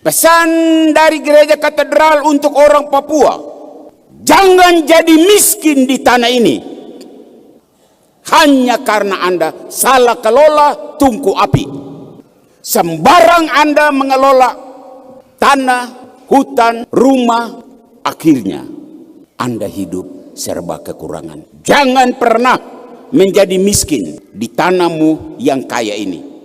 Pesan dari gereja katedral untuk orang Papua, jangan jadi miskin di tanah ini hanya karena Anda salah kelola tungku api. Sembarang Anda mengelola tanah, hutan, rumah, akhirnya Anda hidup serba kekurangan. Jangan pernah menjadi miskin di tanahmu yang kaya ini.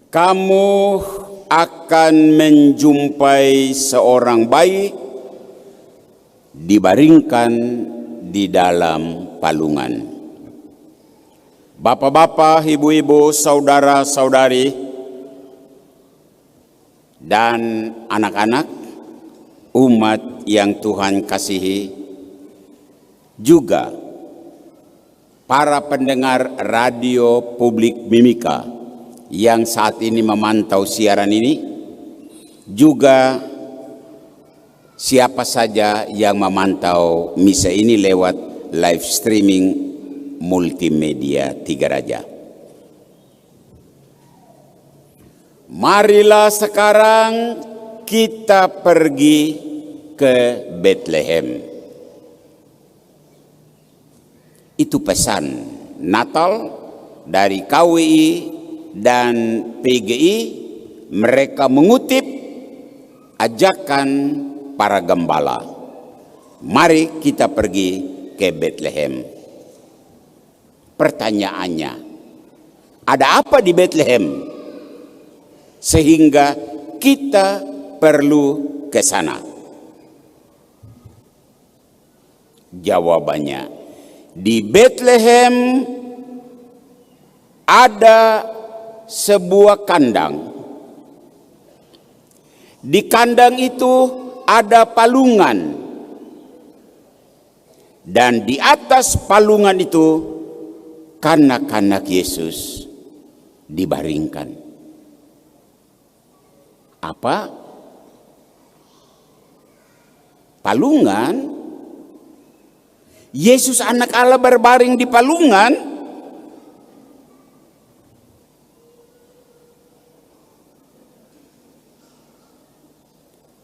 Kamu akan menjumpai seorang bayi dibaringkan di dalam palungan. Bapak-bapak, ibu-ibu, saudara-saudari, dan anak-anak, umat yang Tuhan kasihi, juga para pendengar radio publik Mimika yang saat ini memantau siaran ini, juga siapa saja yang memantau misa ini lewat live streaming multimedia Tiga Raja. Marilah sekarang kita pergi ke Bethlehem. Itu pesan Natal dari KWI dan PGI. Mereka mengutip ajakan para gembala. Mari kita pergi ke Bethlehem. Pertanyaannya, ada apa di Bethlehem sehingga kita perlu ke sana? Jawabannya, di Bethlehem ada sebuah kandang. Di kandang itu ada palungan, dan di atas palungan itu kanak-kanak Yesus dibaringkan. Apa? Palungan? Yesus anak Allah berbaring di palungan?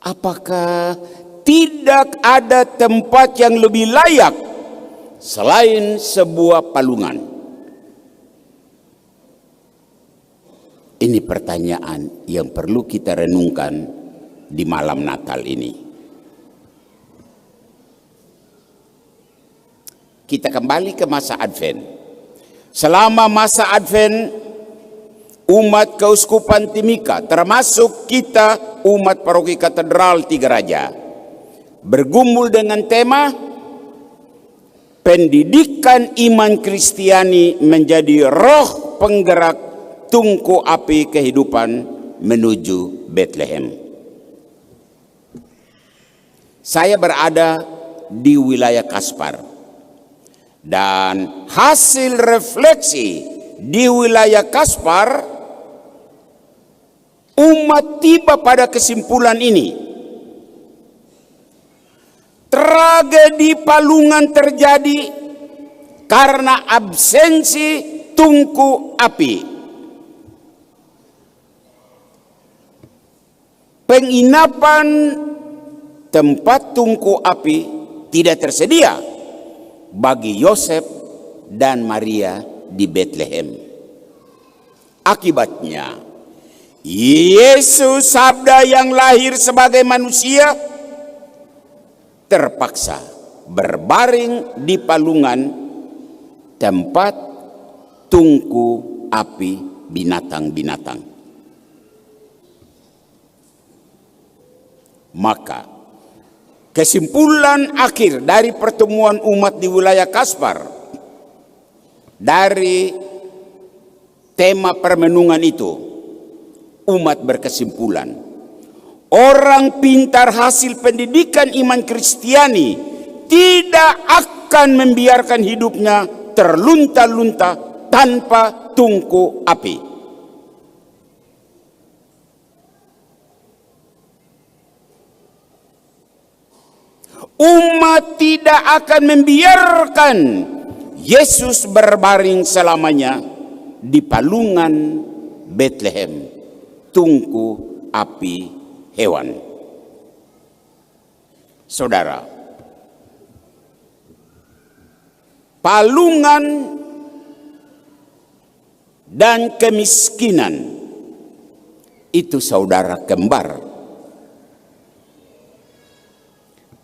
Apakah tidak ada tempat yang lebih layak selain sebuah palungan? Ini pertanyaan yang perlu kita renungkan di malam Natal ini. Kita kembali ke masa Advent. Selama masa Advent, umat Keuskupan Timika, termasuk kita umat Paroki Katedral Tiga Raja, bergumul dengan tema pendidikan iman Kristiani menjadi roh penggerak tungku api kehidupan menuju Bethlehem. Saya berada di wilayah Kaspar, dan hasil refleksi di wilayah Kaspar, umat tiba pada kesimpulan ini. Tragedi palungan terjadi karena absensi tungku api. Penginapan tempat tungku api tidak tersedia bagi Yosef dan Maria di Bethlehem. Akibatnya, Yesus Sabda yang lahir sebagai manusia terpaksa berbaring di palungan tempat tungku api binatang-binatang. Maka kesimpulan akhir dari pertemuan umat di wilayah Kaspar dari tema permenungan itu, umat berkesimpulan, orang pintar hasil pendidikan iman Kristiani tidak akan membiarkan hidupnya terlunta-lunta tanpa tungku api. Umat tidak akan membiarkan Yesus berbaring selamanya di palungan Betlehem, tungku api hewan. Saudara, palungan dan kemiskinan itu saudara kembar.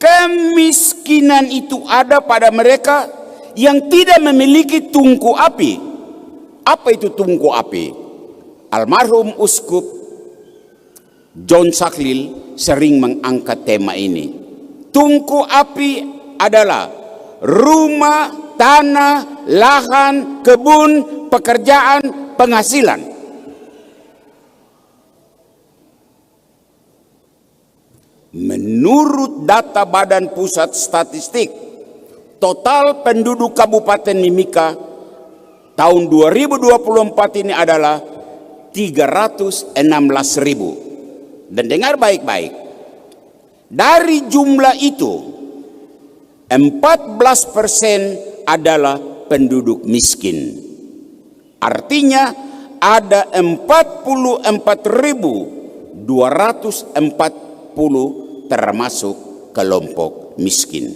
Kemiskinan itu ada pada mereka yang tidak memiliki tungku api. Apa itu tungku api? Almarhum Uskup John Saklil sering mengangkat tema ini. Tungku api adalah rumah, tanah, lahan, kebun, pekerjaan, penghasilan. Menurut data Badan Pusat Statistik, total penduduk Kabupaten Mimika tahun 2024 ini adalah 316.000. Dan dengar baik-baik, dari jumlah itu 14% adalah penduduk miskin. Artinya ada 44.240 termasuk kelompok miskin.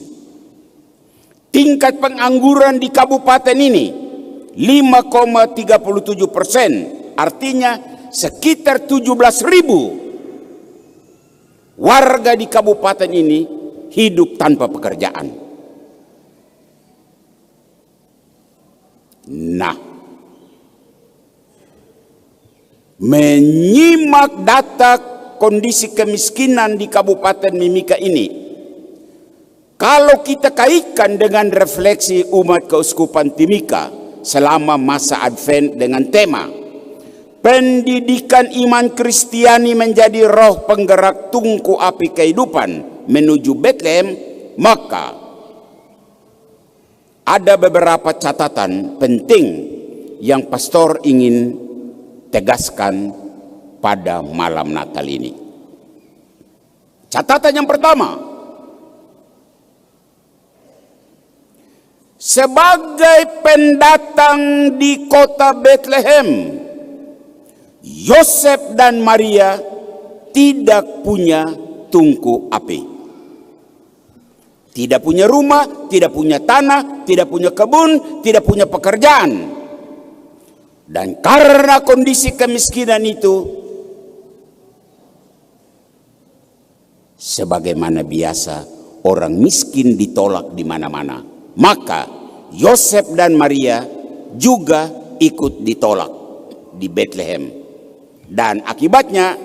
Tingkat pengangguran di kabupaten ini 5,37%, artinya sekitar 17.000 warga di kabupaten ini hidup tanpa pekerjaan. Nah, menyimak data kondisi kemiskinan di Kabupaten Mimika ini, kalau kita kaitkan dengan refleksi umat Keuskupan Timika selama masa Advent dengan tema pendidikan iman Kristiani menjadi roh penggerak tungku api kehidupan menuju Betlehem, maka ada beberapa catatan penting yang pastor ingin tegaskan pada malam Natal ini. Catatan yang pertama, sebagai pendatang di kota Betlehem, Yosef dan Maria tidak punya tungku api. Tidak punya rumah, tidak punya tanah, tidak punya kebun, tidak punya pekerjaan. Dan karena kondisi kemiskinan itu, sebagaimana biasa orang miskin ditolak di mana-mana, maka Yosef dan Maria juga ikut ditolak di Betlehem. Dan akibatnya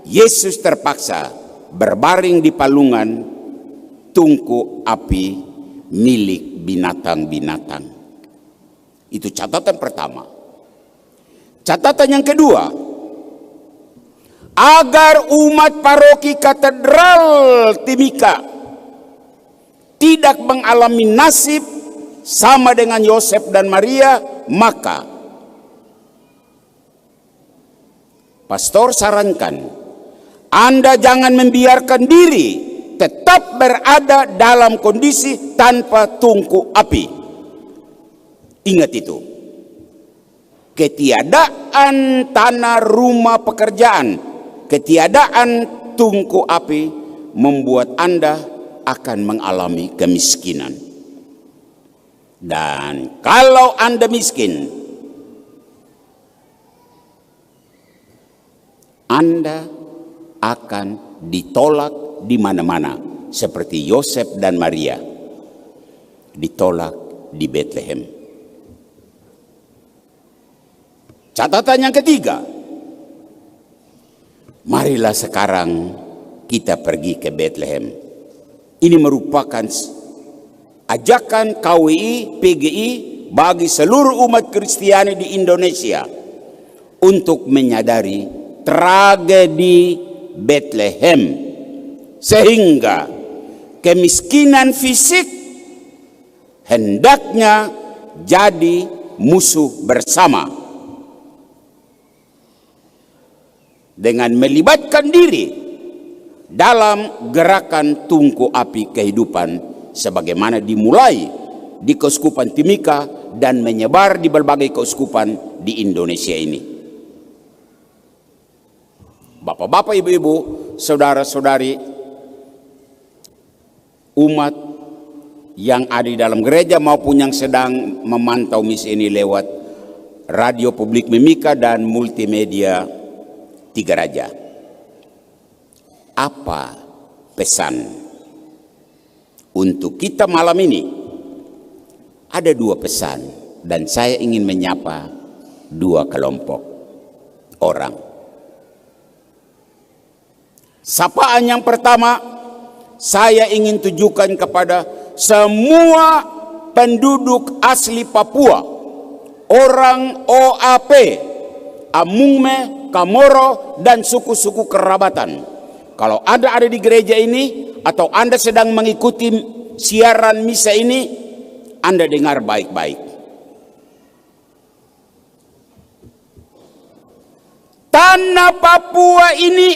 Yesus terpaksa berbaring di palungan tungku api milik binatang-binatang. Itu catatan pertama. Catatan yang kedua, agar umat paroki Katedral Timika tidak mengalami nasib sama dengan Yosef dan Maria, maka pastor sarankan Anda jangan membiarkan diri tetap berada dalam kondisi tanpa tungku api. Ingat itu. Ketiadaan tanah, rumah, pekerjaan, ketiadaan tungku api membuat Anda akan mengalami kemiskinan. Dan kalau Anda miskin, Anda akan ditolak di mana-mana seperti Yosef dan Maria ditolak di Betlehem. Catatan yang ketiga, marilah sekarang kita pergi ke Betlehem. Ini merupakan ajakan KWI, PGI bagi seluruh umat Kristiani di Indonesia untuk menyadari tragedi Betlehem, sehingga kemiskinan fisik hendaknya jadi musuh bersama dengan melibatkan diri dalam gerakan tungku api kehidupan sebagaimana dimulai di Keuskupan Timika dan menyebar di berbagai keuskupan di Indonesia ini. Bapak-bapak, ibu-ibu, saudara-saudari, umat yang ada di dalam gereja maupun yang sedang memantau misa ini lewat radio publik Mimika dan multimedia Tiga Raja. Apa pesan untuk kita malam ini? Ada dua pesan dan saya ingin menyapa dua kelompok orang. Sapaan yang pertama, saya ingin tujukan kepada semua penduduk asli Papua, orang OAP, Amungme, Kamoro, dan suku-suku kerabatan. Kalau Anda ada di gereja ini atau Anda sedang mengikuti siaran misa ini, Anda dengar baik-baik. Tanah Papua ini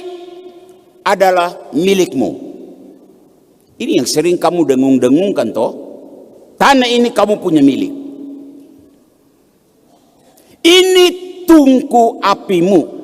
adalah milikmu. Ini yang sering kamu dengung-dengungkan toh. Tanah ini kamu punya milik. Ini tungku apimu.